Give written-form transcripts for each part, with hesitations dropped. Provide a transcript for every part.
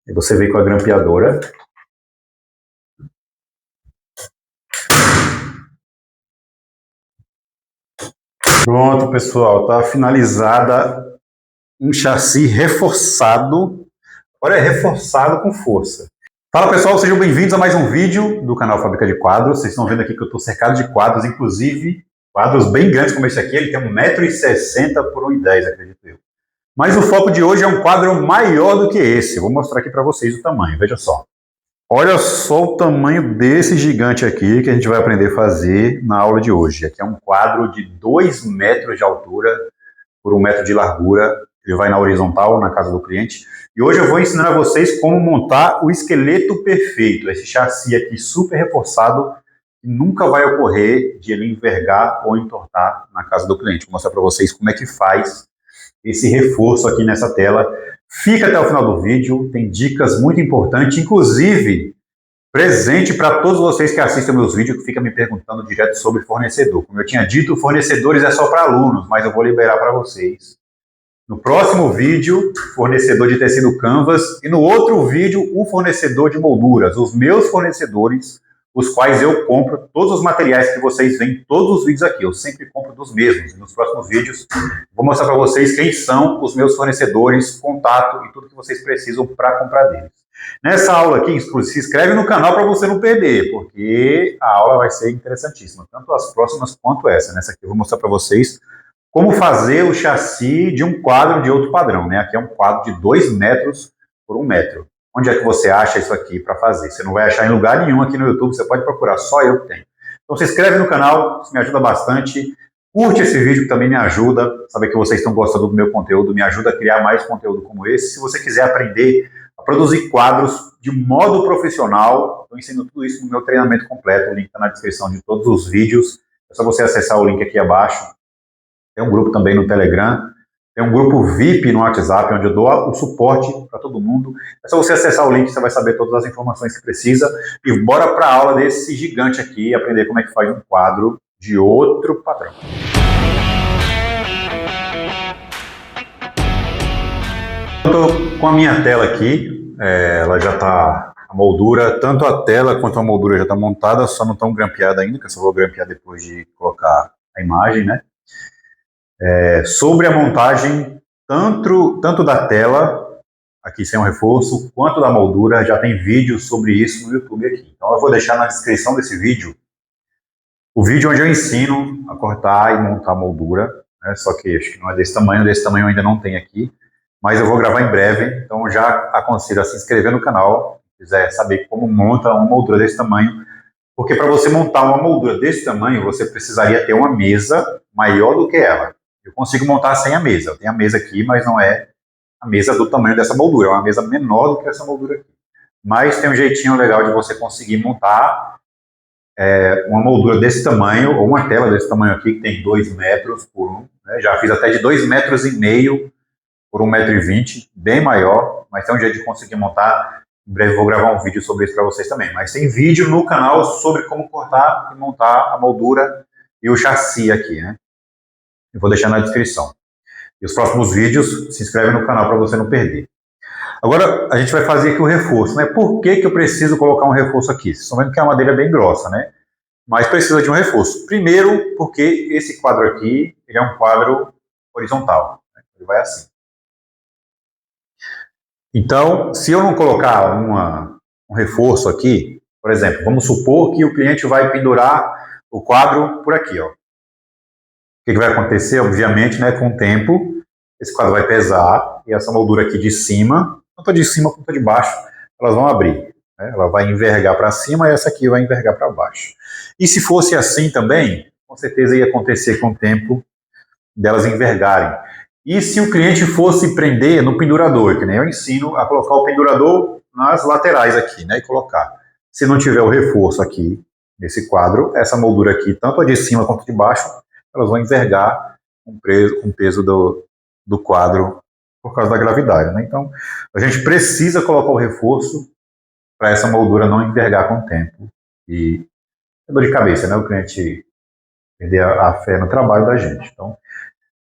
Aí você vem com a grampeadora. Pronto, pessoal, tá finalizada um chassi reforçado. Agora é reforçado com força. Fala, pessoal, sejam bem-vindos a mais um vídeo do canal Fábrica de Quadros. Vocês estão vendo aqui que eu estou cercado de quadros, inclusive quadros bem grandes como esse aqui. Ele tem 1,60 m por 1,10 m, acredito eu. Mas o foco de hoje é um quadro maior do que esse. Eu vou mostrar aqui para vocês o tamanho, veja só. Olha só o tamanho desse gigante aqui que a gente vai aprender a fazer na aula de hoje. Aqui é um quadro de 2 metros de altura por 1 metro de largura. Ele vai na horizontal, na casa do cliente. E hoje eu vou ensinar a vocês como montar o esqueleto perfeito. Esse chassi aqui super reforçado, que nunca vai ocorrer de ele envergar ou entortar na casa do cliente. Vou mostrar para vocês como é que faz esse reforço aqui nessa tela. Fica até o final do vídeo, tem dicas muito importantes, inclusive presente para todos vocês que assistem meus vídeos, que ficam me perguntando direto sobre fornecedor. Como eu tinha dito, fornecedores é só para alunos, mas eu vou liberar para vocês. No próximo vídeo, fornecedor de tecido canvas, e no outro vídeo, o fornecedor de molduras, os meus fornecedores, os quais eu compro todos os materiais que vocês veem em todos os vídeos aqui. Eu sempre compro dos mesmos. E nos próximos vídeos, vou mostrar para vocês quem são os meus fornecedores, contato e tudo que vocês precisam para comprar deles. Nessa aula aqui, se inscreve no canal para você não perder, porque a aula vai ser interessantíssima, tanto as próximas quanto essa. Nessa aqui eu vou mostrar para vocês como fazer o chassi de um quadro de outro padrão, né? Aqui é um quadro de 2 metros por 1 metro. Onde é que você acha isso aqui para fazer? Você não vai achar em lugar nenhum aqui no YouTube, você pode procurar, só eu que tenho. Então se inscreve no canal, isso me ajuda bastante. Curte esse vídeo, que também me ajuda. Saber que vocês estão gostando do meu conteúdo, me ajuda a criar mais conteúdo como esse. Se você quiser aprender a produzir quadros de modo profissional, eu ensino tudo isso no meu treinamento completo. O link está na descrição de todos os vídeos. É só você acessar o link aqui abaixo. Tem um grupo também no Telegram. Tem um grupo VIP no WhatsApp, onde eu dou o suporte para todo mundo. É só você acessar o link, você vai saber todas as informações que precisa. E bora para a aula desse gigante aqui, aprender como é que faz um quadro de outro padrão. Eu estou com a minha tela aqui, ela já está, a moldura, tanto a tela quanto a moldura já está montada, só não estão grampeadas ainda, que eu só vou grampear depois de colocar a imagem, né? Sobre a montagem, tanto da tela, aqui sem um reforço, quanto da moldura, já tem vídeo sobre isso no YouTube aqui. Então eu vou deixar na descrição desse vídeo, o vídeo onde eu ensino a cortar e montar a moldura, né? Só que acho que não é desse tamanho ainda não tem aqui, mas eu vou gravar em breve, então já aconselho a se inscrever no canal, se quiser saber como monta uma moldura desse tamanho, porque para você montar uma moldura desse tamanho, você precisaria ter uma mesa maior do que ela. Eu consigo montar sem a mesa. Eu tenho a mesa aqui, mas não é a mesa do tamanho dessa moldura. É uma mesa menor do que essa moldura aqui. Mas tem um jeitinho legal de você conseguir montar uma moldura desse tamanho, ou uma tela desse tamanho aqui, que tem 2 metros por 1. Né? Já fiz até de 2,5 metros por 1,20 m, bem maior. Mas tem um jeito de conseguir montar. Em breve vou gravar um vídeo sobre isso para vocês também. Mas tem vídeo no canal sobre como cortar e montar a moldura e o chassi aqui, né? Eu vou deixar na descrição. E os próximos vídeos, se inscreve no canal para você não perder. Agora, a gente vai fazer aqui o reforço, né? Por que eu preciso colocar um reforço aqui? Vocês estão vendo que a madeira é bem grossa, né? Mas precisa de um reforço. Primeiro, porque esse quadro aqui, ele é um quadro horizontal. Né? Ele vai assim. Então, se eu não colocar um reforço aqui, por exemplo, vamos supor que o cliente vai pendurar o quadro por aqui, ó. O que vai acontecer? Obviamente, né, com o tempo, esse quadro vai pesar e essa moldura aqui de cima, tanto de cima quanto de baixo, elas vão abrir. Né? Ela vai envergar para cima e essa aqui vai envergar para baixo. E se fosse assim também, com certeza ia acontecer com o tempo delas envergarem. E se o cliente fosse prender no pendurador, que nem eu ensino a colocar o pendurador nas laterais aqui, né, e colocar. Se não tiver o reforço aqui, nesse quadro, essa moldura aqui, tanto a de cima quanto de baixo, elas vão envergar com o peso do quadro por causa da gravidade. Né? Então, a gente precisa colocar o reforço para essa moldura não envergar com o tempo. E é dor de cabeça, né? O cliente perder a fé no trabalho da gente. Então,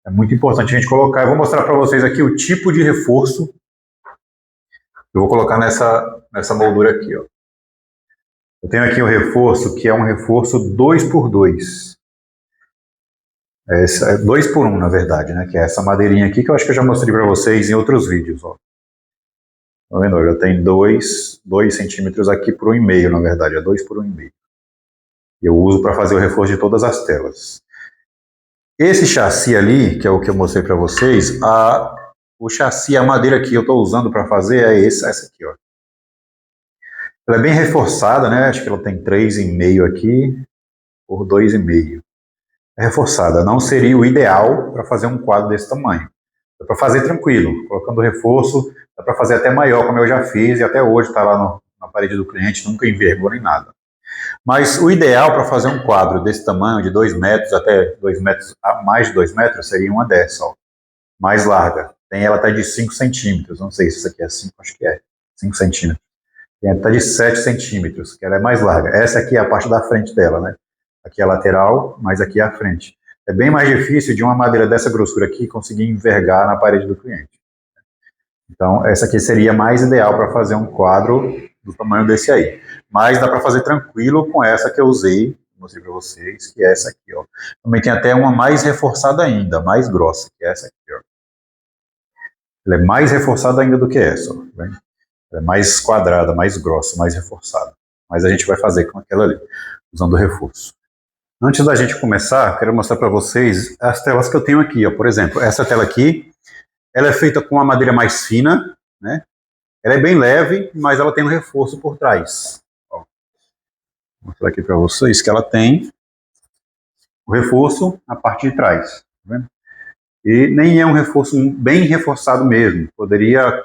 é muito importante a gente colocar. Eu vou mostrar para vocês aqui o tipo de reforço Eu vou colocar nessa moldura aqui, ó. Eu tenho aqui um reforço que é um reforço 2x2. É 2x1, na verdade, né? Que é essa madeirinha aqui que eu acho que eu já mostrei para vocês em outros vídeos, ó. Tá vendo? Eu tenho 2 centímetros aqui por 1,5, na verdade, é 2 por 1,5. Eu uso para fazer o reforço de todas as telas. Esse chassi ali, que é o que eu mostrei para vocês, o chassi, a madeira que eu estou usando para fazer é essa aqui, ó. Ela é bem reforçada, né? Acho que ela tem 3,5 aqui por 2,5. É reforçada. Não seria o ideal para fazer um quadro desse tamanho. Dá para fazer tranquilo, colocando reforço, dá para fazer até maior, como eu já fiz, e até hoje está lá na parede do cliente, nunca envergou nem nada. Mas o ideal para fazer um quadro desse tamanho, de 2 metros até 2 metros, mais de 2 metros, seria uma dessa, ó, mais larga. Tem ela até de 5 centímetros, não sei se isso aqui é 5, acho que é 5 centímetros. Tem até de 7 centímetros, que ela é mais larga. Essa aqui é a parte da frente dela, né? Aqui é a lateral, mas aqui é a frente. É bem mais difícil de uma madeira dessa grossura aqui conseguir envergar na parede do cliente. Então, essa aqui seria mais ideal para fazer um quadro do tamanho desse aí. Mas dá para fazer tranquilo com essa que eu usei, mostrei para vocês, que é essa aqui, ó. Também tem até uma mais reforçada ainda, mais grossa, que é essa aqui, ó. Ela é mais reforçada ainda do que essa, ó. Ela é mais quadrada, mais grossa, mais reforçada. Mas a gente vai fazer com aquela ali, usando o reforço. Antes da gente começar, quero mostrar para vocês as telas que eu tenho aqui, ó. Por exemplo, essa tela aqui, ela é feita com uma madeira mais fina, né? Ela é bem leve, mas ela tem um reforço por trás. Ó, vou mostrar aqui para vocês que ela tem o reforço na parte de trás. Tá vendo? E nem é um reforço bem reforçado mesmo. Poderia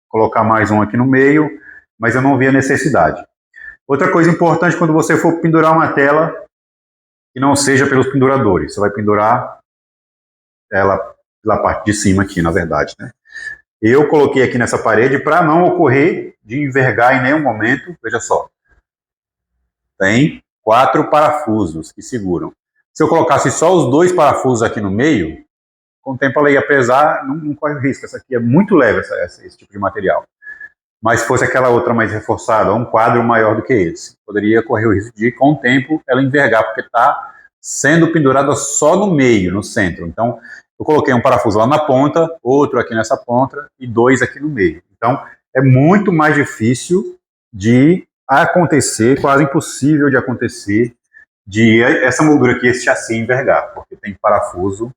colocar mais um aqui no meio, mas eu não vi a necessidade. Outra coisa importante quando você for pendurar uma tela, que não seja pelos penduradores. Você vai pendurar ela pela parte de cima aqui, na verdade, né? Eu coloquei aqui nessa parede para não ocorrer de envergar em nenhum momento. Veja só. Tem 4 parafusos que seguram. Se eu colocasse só os 2 parafusos aqui no meio, com o tempo ela ia pesar, não corre risco. Essa aqui é muito leve, esse tipo de material. Mas se fosse aquela outra mais reforçada, um quadro maior do que esse, poderia correr o risco de, com o tempo, ela envergar, porque está sendo pendurada só no meio, no centro. Então, eu coloquei um parafuso lá na ponta, outro aqui nessa ponta e 2 aqui no meio. Então, é muito mais difícil de acontecer, quase impossível de acontecer, de essa moldura aqui, esse chassi envergar, porque tem parafuso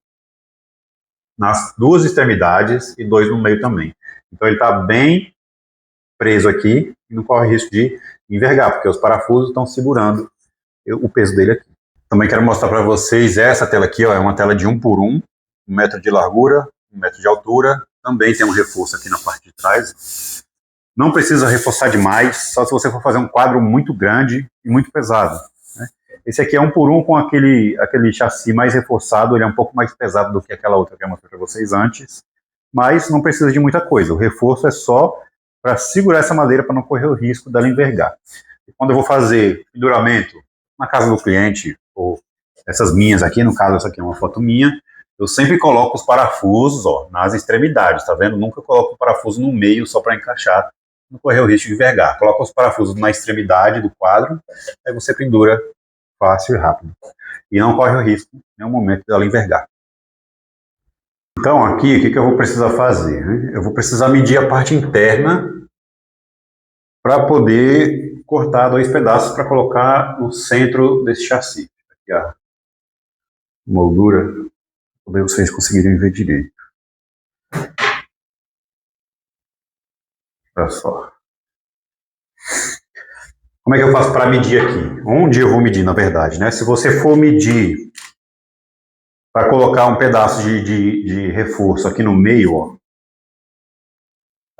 nas 2 extremidades e 2 no meio também. Então, ele está bem preso aqui e não corre risco de envergar, porque os parafusos estão segurando o peso dele aqui. Também quero mostrar para vocês essa tela aqui, ó, é uma tela de 1x1, 1 metro de largura, 1 metro de altura, também tem um reforço aqui na parte de trás. Não precisa reforçar demais, só se você for fazer um quadro muito grande e muito pesado, né? Esse aqui é 1x1 com aquele chassi mais reforçado, ele é um pouco mais pesado do que aquela outra que eu mostrei para vocês antes, mas não precisa de muita coisa, o reforço é só para segurar essa madeira para não correr o risco dela envergar. E quando eu vou fazer penduramento na casa do cliente, ou essas minhas aqui, no caso essa aqui é uma foto minha, eu sempre coloco os parafusos, ó, nas extremidades, tá vendo? Nunca coloco o parafuso no meio só para encaixar, não correr o risco de envergar. Coloca os parafusos na extremidade do quadro, aí você pendura fácil e rápido. E não corre o risco em nenhum momento dela envergar. Então aqui, o que eu vou precisar fazer, né? Eu vou precisar medir a parte interna para poder cortar 2 pedaços para colocar no centro desse chassi. Aqui a moldura, para vocês conseguirem ver direito. Olha só. Como é que eu faço para medir aqui? Onde eu vou medir, na verdade, né? Se você for medir para colocar um pedaço de reforço aqui no meio, ó.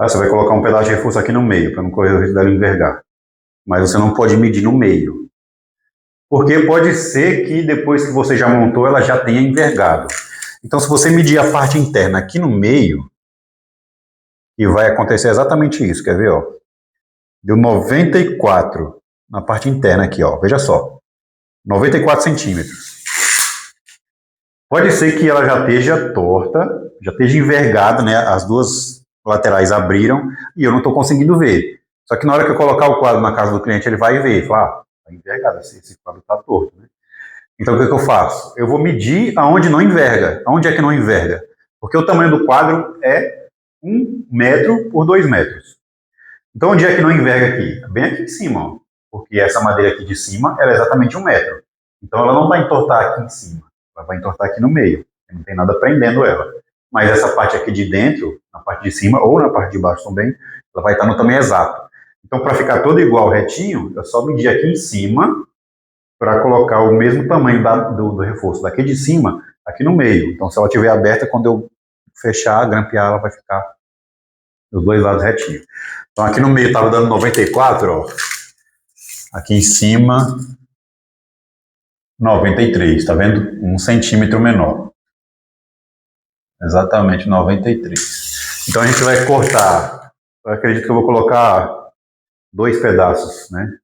Você vai colocar um pedaço de reforço aqui no meio, para não correr o risco dela envergar. Mas você não pode medir no meio. Porque pode ser que depois que você já montou, ela já tenha envergado. Então, se você medir a parte interna aqui no meio, e vai acontecer exatamente isso, quer ver, ó? Deu 94 na parte interna aqui, ó. Veja só. 94 centímetros. Pode ser que ela já esteja torta, já esteja envergada, né? As duas laterais abriram e eu não estou conseguindo ver. Só que na hora que eu colocar o quadro na casa do cliente, ele vai ver, falar, tá envergado, esse quadro está torto, né? Então, o que eu faço? Eu vou medir aonde não enverga. Aonde é que não enverga? Porque o tamanho do quadro é 1 metro por 2 metros. Então, onde é que não enverga aqui? Bem aqui em cima, ó. Porque essa madeira aqui de cima, ela é exatamente 1 metro. Então, ela não vai entortar aqui em cima. Ela vai entortar aqui no meio. Não tem nada prendendo ela. Mas essa parte aqui de dentro, na parte de cima ou na parte de baixo também, ela vai estar no tamanho exato. Então, para ficar todo igual, retinho, eu só medir aqui em cima para colocar o mesmo tamanho do reforço daqui de cima, aqui no meio. Então, se ela estiver aberta, quando eu fechar, grampear, ela vai ficar dos dois lados retinho. Então, aqui no meio estava dando 94, ó. Aqui em cima, 93, tá vendo? 1 centímetro menor. Exatamente 93. Então, a gente vai cortar. Eu acredito que eu vou colocar 2 pedaços, né?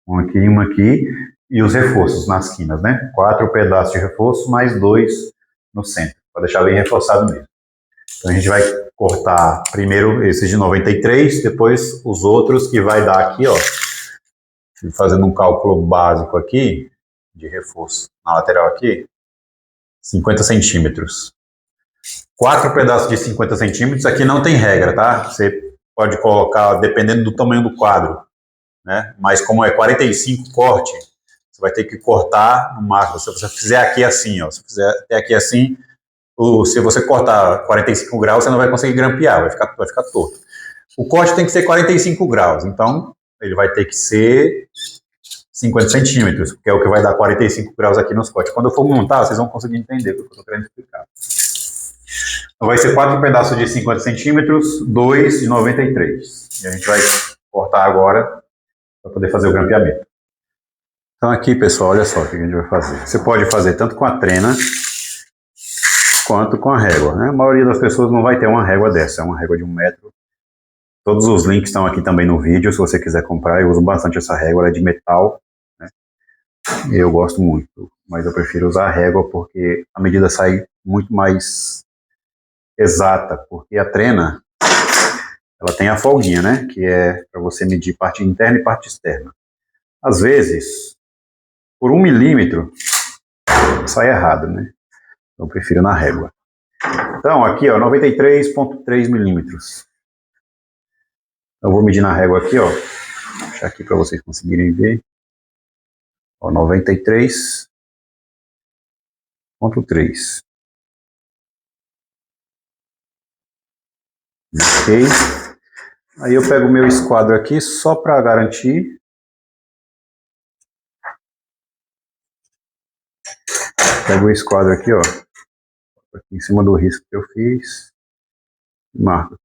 Um aqui, e os reforços nas quinas, né? 4 pedaços de reforço, mais 2 no centro, para deixar bem reforçado mesmo. Então a gente vai cortar primeiro esses de 93, depois os outros que vai dar aqui, ó, fazendo um cálculo básico aqui, de reforço na lateral aqui, 50 centímetros. 4 pedaços de 50 centímetros, aqui não tem regra, tá? Você pode colocar, dependendo do tamanho do quadro, né? Mas como é 45 corte, você vai ter que cortar no máximo. Se você fizer aqui assim, ó, se fizer até aqui assim, se você cortar 45 graus, você não vai conseguir grampear, vai ficar torto. O corte tem que ser 45 graus, então ele vai ter que ser 50 centímetros, que é o que vai dar 45 graus aqui nos cortes. Quando eu for montar, vocês vão conseguir entender o que eu estou querendo explicar. Então vai ser 4 pedaços de 50 centímetros, 2 de 93. E a gente vai cortar agora para poder fazer o grampeamento. Então aqui, pessoal, olha só o que a gente vai fazer. Você pode fazer tanto com a trena quanto com a régua, né? A maioria das pessoas não vai ter uma régua dessa, é uma régua de 1 metro. Todos os links estão aqui também no vídeo, se você quiser comprar. Eu uso bastante essa régua, ela é de metal, né? Eu gosto muito, mas eu prefiro usar a régua porque a medida sai muito mais exata, porque a trena, ela tem a folguinha, né? Que é para você medir parte interna e parte externa. Às vezes, por 1 milímetro, sai errado, né? Então eu prefiro na régua. Então aqui, ó, 93,3 milímetros. Eu vou medir na régua aqui, ó. Vou deixar aqui para vocês conseguirem ver. Ó, 93,3. Ok. Aí eu pego o meu esquadro aqui só para garantir. Pego o esquadro aqui, ó. Aqui em cima do risco que eu fiz. Marco. O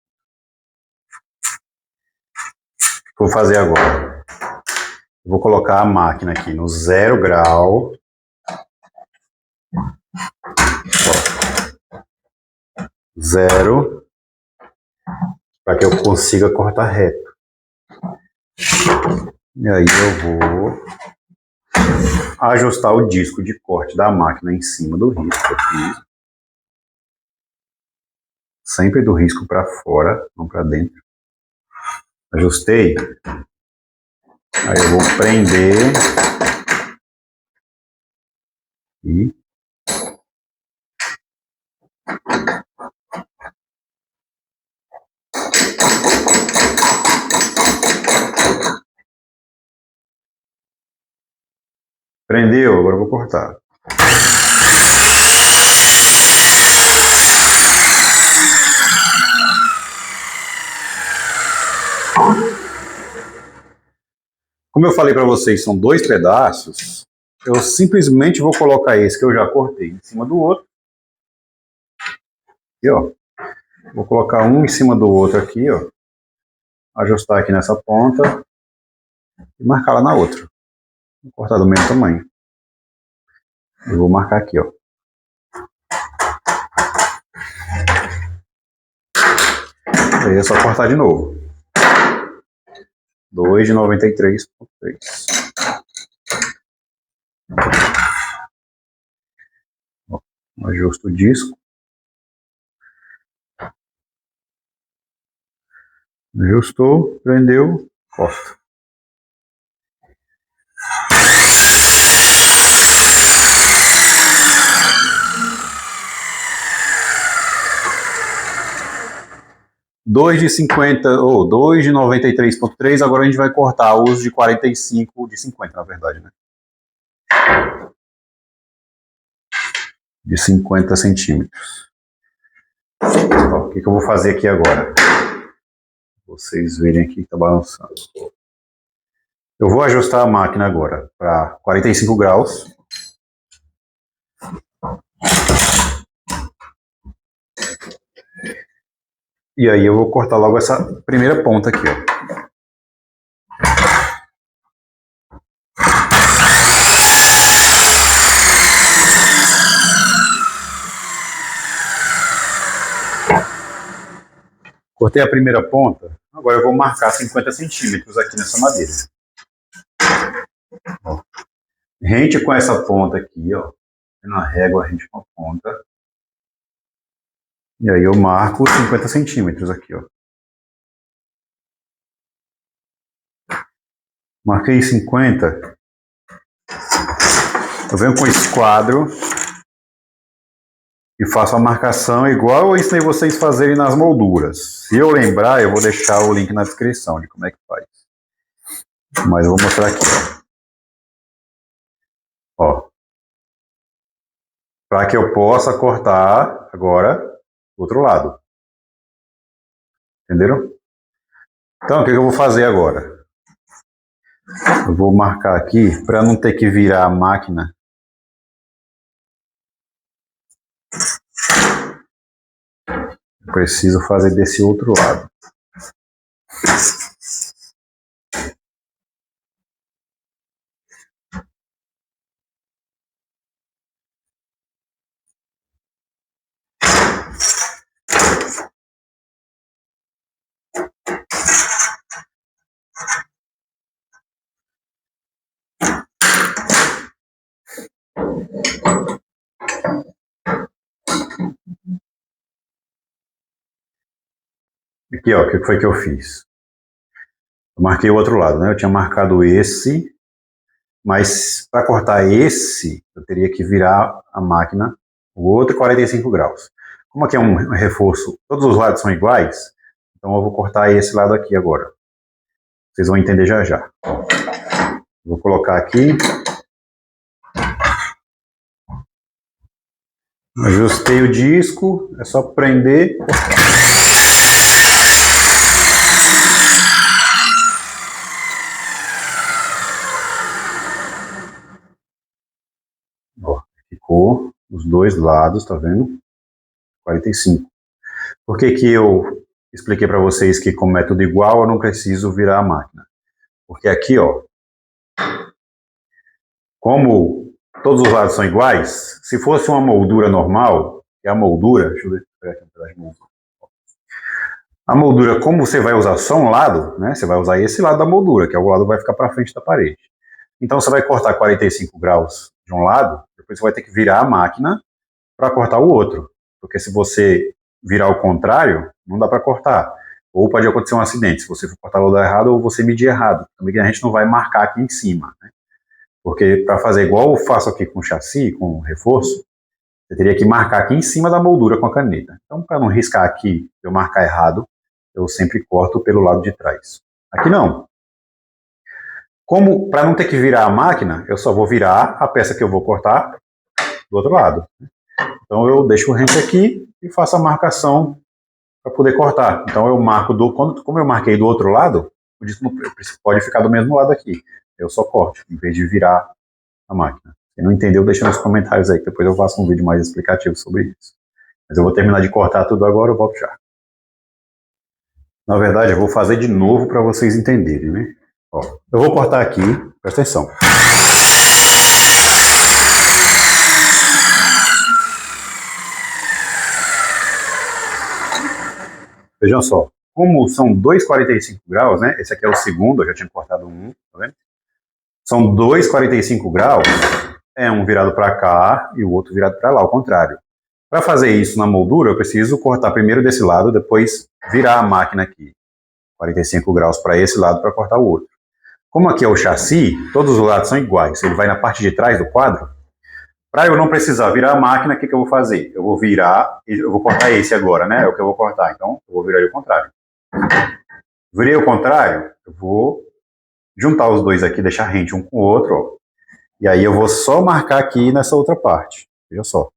que eu vou fazer agora? Eu vou colocar a máquina aqui no 0 grau. Ó. 0. Para que eu consiga cortar reto. E aí eu vou ajustar o disco de corte da máquina em cima do risco aqui. Sempre do risco para fora, não para dentro. Ajustei. Aí eu vou prender. E prendeu, agora eu vou cortar. Como eu falei para vocês, são 2 pedaços. Eu simplesmente vou colocar esse que eu já cortei em cima do outro. Aqui, ó. Vou colocar um em cima do outro aqui, ó. Ajustar aqui nessa ponta e marcar lá na outra. Vou cortar do mesmo tamanho. Eu vou marcar aqui, ó. Aí é só cortar de novo. 2 de 93,3. Ajusto o disco. Ajustou, prendeu, corta. Dois de 50, ou 2 de 93,3, agora a gente vai cortar os de 45 de 50, na verdade, né? De 50 centímetros. Então, o que eu vou fazer aqui agora? Vocês verem aqui que está balançando. Eu vou ajustar a máquina agora para 45 graus. E aí eu vou cortar logo essa primeira ponta aqui, ó. Cortei a primeira ponta, agora eu vou marcar 50 centímetros aqui nessa madeira. Ó. Rente com essa ponta aqui, ó. Na régua, rente com a ponta. E aí eu marco 50 centímetros aqui, ó. Marquei 50. Eu venho com esse quadro e faço a marcação igual eu ensinei vocês a fazerem nas molduras. Se eu lembrar, eu vou deixar o link na descrição de como é que faz. Mas eu vou mostrar aqui, ó. Para que eu possa cortar agora do outro lado. Entenderam? Então, o que eu vou fazer agora? Eu vou marcar aqui para não ter que virar a máquina. Eu preciso fazer desse outro lado. Aqui, ó, o que foi que eu fiz? Eu marquei o outro lado, né? Eu tinha marcado esse, mas para cortar esse, eu teria que virar a máquina o outro 45 graus. Como aqui é um reforço, todos os lados são iguais, então eu vou cortar esse lado aqui agora. Vocês vão entender já já. Vou colocar aqui. Ajustei o disco, é só prender. Ó, ficou os dois lados, tá vendo? 45. Por que que eu expliquei para vocês que como é tudo igual, eu não preciso virar a máquina? Porque aqui, ó, como todos os lados são iguais, se fosse uma moldura normal, que é a moldura, deixa eu ver aqui um pedaço de moldura. A moldura, como você vai usar só um lado, né, você vai usar esse lado da moldura, que é o lado que vai ficar para frente da parede. Então você vai cortar 45 graus de um lado, depois você vai ter que virar a máquina para cortar o outro. Porque se você virar ao contrário, não dá para cortar. Ou pode acontecer um acidente, se você for cortar o lado errado ou você medir errado. Também a gente não vai marcar aqui em cima, né? Porque para fazer igual eu faço aqui com chassi, com reforço, você teria que marcar aqui em cima da moldura com a caneta. Então, para não riscar aqui, eu marcar errado, eu sempre corto pelo lado de trás. Aqui não. Como para não ter que virar a máquina, eu só vou virar a peça que eu vou cortar do outro lado. Então eu deixo o rente aqui e faço a marcação para poder cortar. Então eu marco, como eu marquei do outro lado, o disco pode ficar do mesmo lado aqui. Eu só corto, em vez de virar a máquina. Quem não entendeu, deixa nos comentários aí, que depois eu faço um vídeo mais explicativo sobre isso. Mas eu vou terminar de cortar tudo agora, eu volto já. Na verdade, eu vou fazer de novo para vocês entenderem, né? Ó, eu vou cortar aqui, presta atenção. Vejam só, como são 2,45 graus, né? Esse aqui é o segundo, eu já tinha cortado um, tá vendo? São 2,45 graus, é um virado para cá e o outro virado para lá, ao contrário. Para fazer isso na moldura, eu preciso cortar primeiro desse lado, depois virar a máquina aqui. 45 graus para esse lado para cortar o outro. Como aqui é o chassi, todos os lados são iguais. Ele vai na parte de trás do quadro. Para eu não precisar virar a máquina, o que eu vou fazer? Eu vou virar, eu vou cortar esse agora, né? É o que eu vou cortar. Então, eu vou virar ele ao contrário. Virei ao contrário, eu vou juntar os dois aqui, deixar rente um com o outro, ó. E aí eu vou só marcar aqui nessa outra parte. Veja só.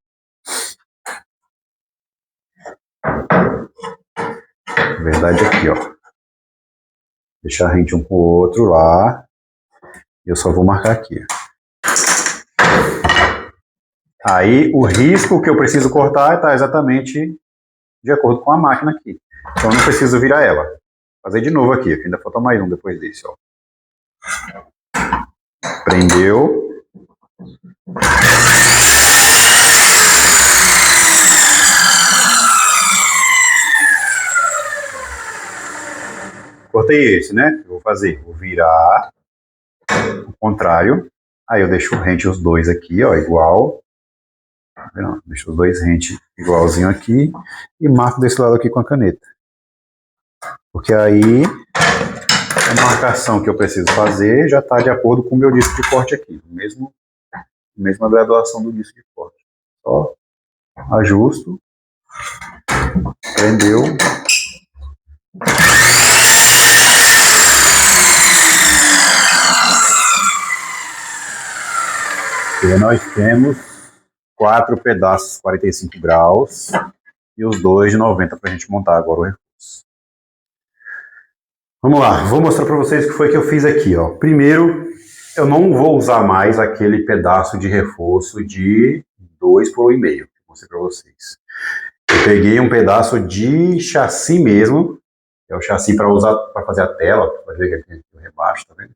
Na verdade aqui, ó. Deixar rente um com o outro lá. E eu só vou marcar aqui. Aí o risco que eu preciso cortar está exatamente de acordo com a máquina aqui. Então eu não preciso virar ela. Vou fazer de novo aqui, ainda falta mais um depois desse, ó. Prendeu. Cortei esse, né? Eu vou fazer, vou virar o contrário. Aí eu deixo rente os dois aqui, ó, igual. Não, deixo os dois rente igualzinho aqui e marco desse lado aqui com a caneta. Porque aí a marcação que eu preciso fazer já está de acordo com o meu disco de corte aqui. Mesma graduação do disco de corte. Só ajusto. Prendeu. E nós temos 4 pedaços 45 graus e os dois de 90 para a gente montar agora o reforço. Vamos lá, vou mostrar para vocês o que foi que eu fiz aqui, ó. Primeiro, eu não vou usar mais aquele pedaço de reforço de 2 por 1,5 que eu mostrei para vocês. Eu peguei um pedaço de chassi mesmo, que é o chassi para usar para fazer a tela, para ver que aqui o rebaixo, tá vendo?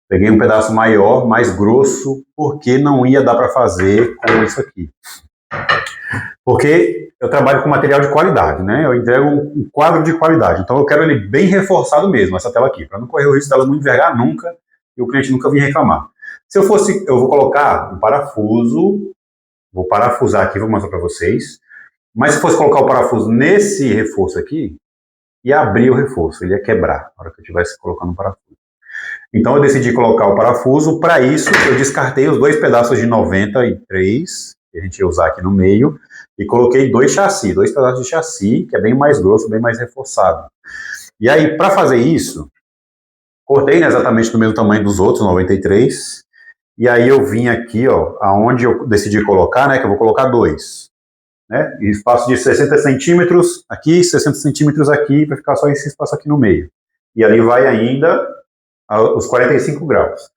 Peguei um pedaço maior, mais grosso, porque não ia dar para fazer com isso aqui. Porque eu trabalho com material de qualidade, né? Eu entrego um quadro de qualidade. Então eu quero ele bem reforçado mesmo, essa tela aqui, para não correr o risco dela não envergar nunca e o cliente nunca vir reclamar. Se eu fosse, eu vou colocar um parafuso, vou parafusar aqui, vou mostrar para vocês. Mas se fosse colocar o parafuso nesse reforço aqui, ia abrir o reforço, ele ia quebrar na hora que eu estivesse colocando o parafuso. Então eu decidi colocar o parafuso. Para isso eu descartei os 2 pedaços de 93 que a gente ia usar aqui no meio e coloquei 2 pedaços de chassi, que é bem mais grosso, bem mais reforçado. E aí, para fazer isso, cortei, né, exatamente do mesmo tamanho dos outros 93, e aí eu vim aqui, ó, aonde eu decidi colocar, né, que eu vou colocar 2, né, espaço de 60 centímetros aqui, 60 centímetros aqui, para ficar só esse espaço aqui no meio. E ali vai ainda os 45 graus.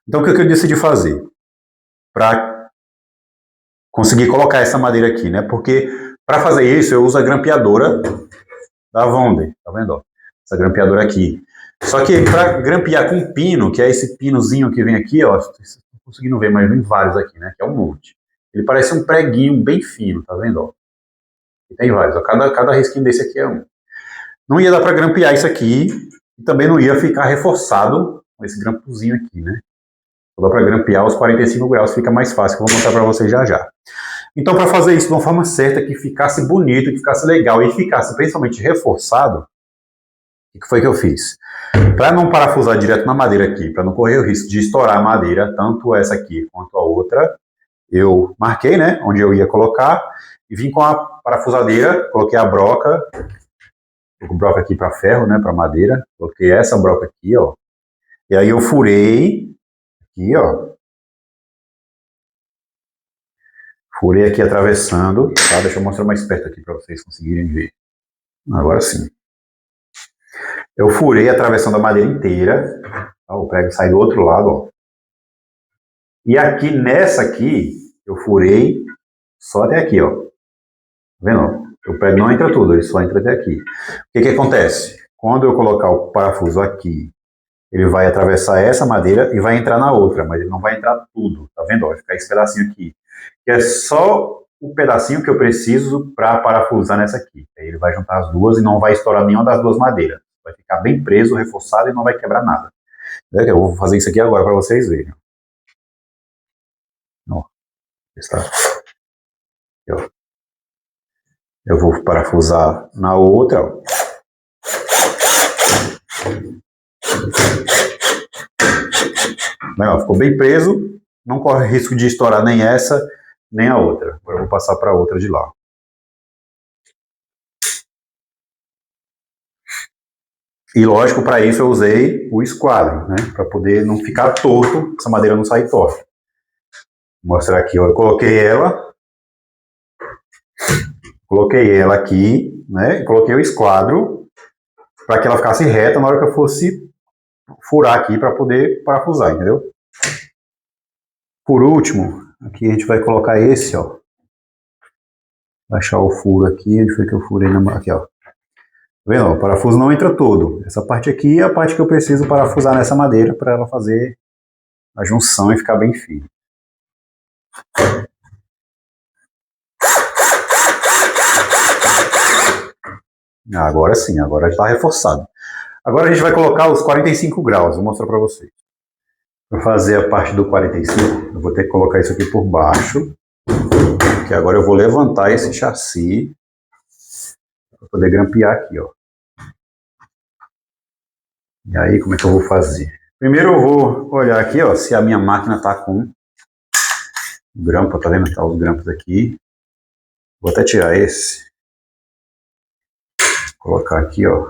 Então, o que eu decidi fazer? Para conseguir colocar essa madeira aqui, né? Porque para fazer isso eu uso a grampeadora da Wonder, tá vendo? Ó? Essa grampeadora aqui. Só que para grampear com pino, que é esse pinozinho que vem aqui, ó, vocês não conseguindo ver, mas vem vários aqui, né? Que é um monte. Ele parece um preguinho bem fino, tá vendo? Ó? E tem vários, ó. Cada risquinho desse aqui é um. Não ia dar para grampear isso aqui e também não ia ficar reforçado com esse grampozinho aqui, né? Dá para grampear os 45 graus, fica mais fácil, que eu vou mostrar para vocês já já. Então, para fazer isso de uma forma certa, que ficasse bonito, que ficasse legal e ficasse principalmente reforçado, o que foi que eu fiz? Para não parafusar direto na madeira aqui, para não correr o risco de estourar a madeira, tanto essa aqui quanto a outra, eu marquei, né, onde eu ia colocar, e vim com a parafusadeira, coloquei a broca, tô com broca aqui para ferro, né, para madeira, coloquei essa broca aqui, ó, e aí eu furei aqui, ó. Furei aqui atravessando, tá? Deixa eu mostrar mais perto aqui para vocês conseguirem ver. Agora sim. Eu furei atravessando a madeira inteira. Tá? O prego sai do outro lado, ó. E aqui nessa aqui, eu furei só até aqui, ó. Tá vendo? O prego não entra tudo, ele só entra até aqui. O que acontece? Quando eu colocar o parafuso aqui, ele vai atravessar essa madeira e vai entrar na outra, mas ele não vai entrar tudo, tá vendo? Vai ficar esse pedacinho aqui, que é só o pedacinho que eu preciso para parafusar nessa aqui. Aí ele vai juntar as duas e não vai estourar nenhuma das duas madeiras. Vai ficar bem preso, reforçado e não vai quebrar nada. Eu vou fazer isso aqui agora para vocês verem. Ó, está. Eu vou parafusar na outra, ó. Legal, ficou bem preso, não corre risco de estourar nem essa, nem a outra. Agora eu vou passar para a outra de lá. E lógico, para isso eu usei o esquadro, né? Para poder não ficar torto, essa madeira não sair torta. Vou mostrar aqui, ó, eu coloquei ela aqui, né? Coloquei o esquadro para que ela ficasse reta na hora que eu fosse furar aqui para poder parafusar, entendeu? Por último, aqui a gente vai colocar esse, ó. Baixar o furo aqui, onde foi que eu furei na... Aqui, ó. Tá vendo? O parafuso não entra todo. Essa parte aqui é a parte que eu preciso parafusar nessa madeira para ela fazer a junção e ficar bem firme. Agora sim, agora está reforçado. Agora a gente vai colocar os 45 graus, vou mostrar para vocês. Para fazer a parte do 45, eu vou ter que colocar isso aqui por baixo, porque agora eu vou levantar esse chassi para poder grampear aqui, ó. E aí, como é que eu vou fazer? Primeiro eu vou olhar aqui, ó, se a minha máquina está com grampo, tá vendo? Tá os grampos aqui. Vou até tirar esse. Colocar aqui, ó.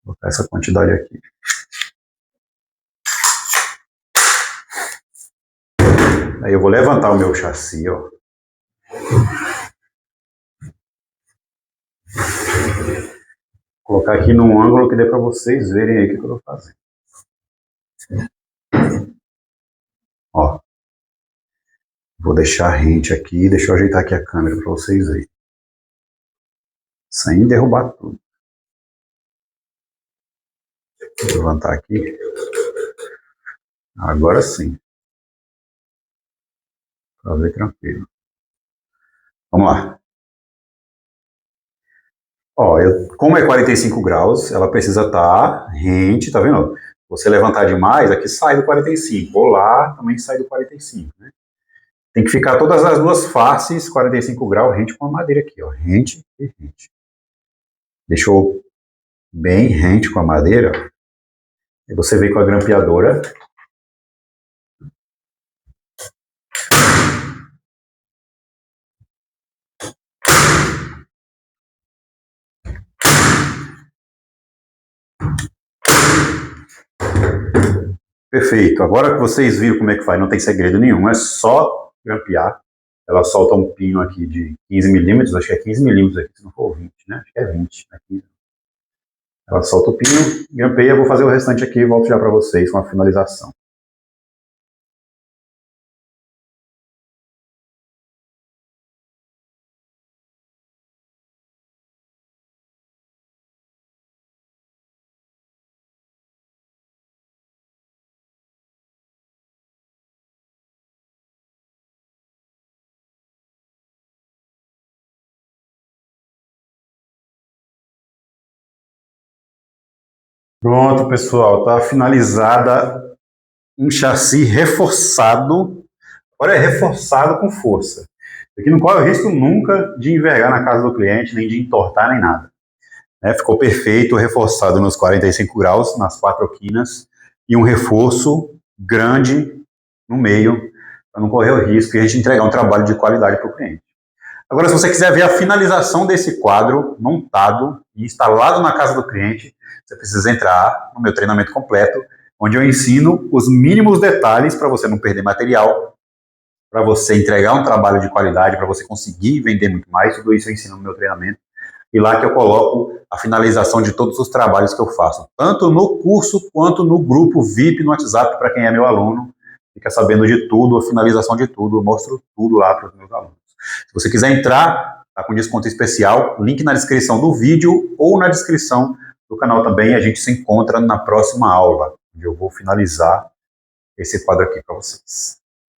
Vou colocar essa quantidade aqui. Aí eu vou levantar o meu chassi, ó. Colocar aqui num ângulo que dê para vocês verem aí o que eu estou fazendo. Ó. Vou deixar rente aqui, deixa eu ajeitar aqui a câmera para vocês verem. Sem derrubar tudo. Vou levantar aqui. Agora sim. Para ver tranquilo. Vamos lá. Ó, como é 45 graus, ela precisa estar rente, tá vendo? Você levantar demais, aqui sai do 45. Ou lá também sai do 45, né? Tem que ficar todas as duas faces, 45 graus, rente com a madeira aqui, ó. Rente e rente. Deixou bem rente com a madeira. E você vem com a grampeadora. Perfeito. Agora que vocês viram como é que faz, não tem segredo nenhum, é só grampear. Ela solta um pino aqui de 15 milímetros, acho que é 15 milímetros aqui, se não for 20, né? Acho que é 20 aqui. Ela solta o pino, grampeia, vou fazer o restante aqui e volto já para vocês com a finalização. Pronto, pessoal, está finalizada um chassi reforçado. Agora é reforçado com força. Aqui não corre o risco nunca de envergar na casa do cliente, nem de entortar, nem nada. Ficou perfeito, reforçado nos 45 graus, nas 4 quinas, e um reforço grande no meio, para não correr o risco e a gente entregar um trabalho de qualidade para o cliente. Agora, se você quiser ver a finalização desse quadro montado e instalado na casa do cliente, você precisa entrar no meu treinamento completo, onde eu ensino os mínimos detalhes para você não perder material, para você entregar um trabalho de qualidade, para você conseguir vender muito mais. Tudo isso eu ensino no meu treinamento. E lá que eu coloco a finalização de todos os trabalhos que eu faço, tanto no curso quanto no grupo VIP no WhatsApp, para quem é meu aluno, fica sabendo de tudo, a finalização de tudo, eu mostro tudo lá para os meus alunos. Se você quiser entrar, está com desconto especial, link na descrição do vídeo ou na descrição do canal também. A gente se encontra na próxima aula, onde eu vou finalizar esse quadro aqui para vocês.